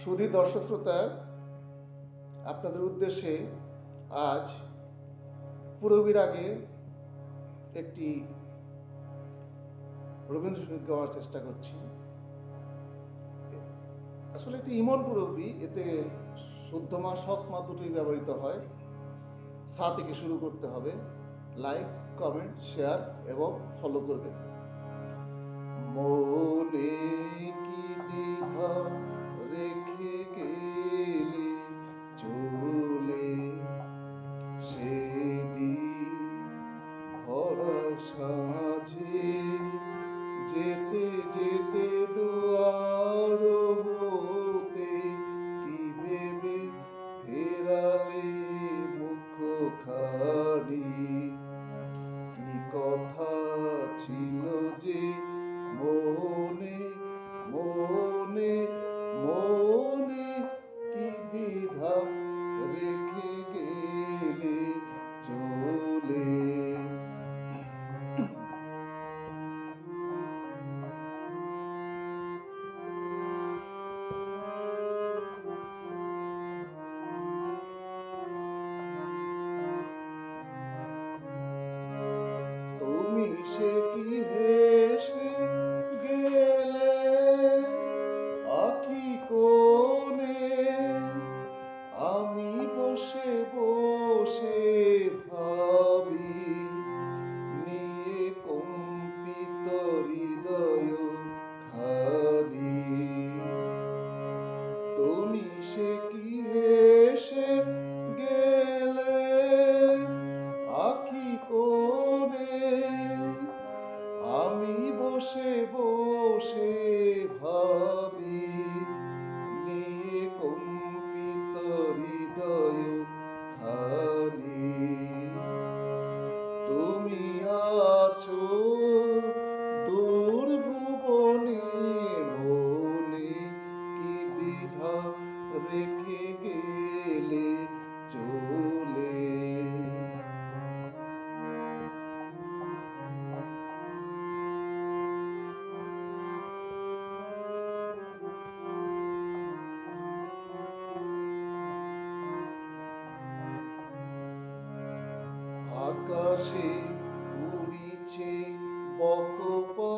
সুধী দর্শক শ্রোতা, আপনাদের উদ্দেশ্যে আজ পূরবীর আগে একটি রবীন্দ্রসঙ্গীত গাওয়ার চেষ্টা করছি। আসলে এটি ইমন পূরবী, এতে শুদ্ধ মা শখ মা দুটোই ব্যবহৃত হয়। সা থেকে শুরু করতে হবে। লাইক, কমেন্ট, শেয়ার এবং ফলো করবেন। মনে কি দ্বিধা রেখে গেলে চলে সেদিন ভরা সাঁঝে, যেতে যেতে দুয়ার হতে কি ভেবে ফেরালে মুখখানি। কি কথা ছিল যে মনে মনে মনে, কি দ্বিধা রেখে গেলে চলে। তুমি সে কি হেসে গেলে আঁখি কোণে, আমি বসে বসে ভাবি নিয়ে কম্পিত হৃদয় খানি। তুমি সে কি হেসে গেলে আঁখি কোণে, আমি বসে বসে ভাবি নিয়ে কম্পিত হৃদয় খানি। তুমি আছো দূর ভুবনে, মনে কি দ্বিধা রেখে গেলে চলে। আকাশে উড়িছে বকপা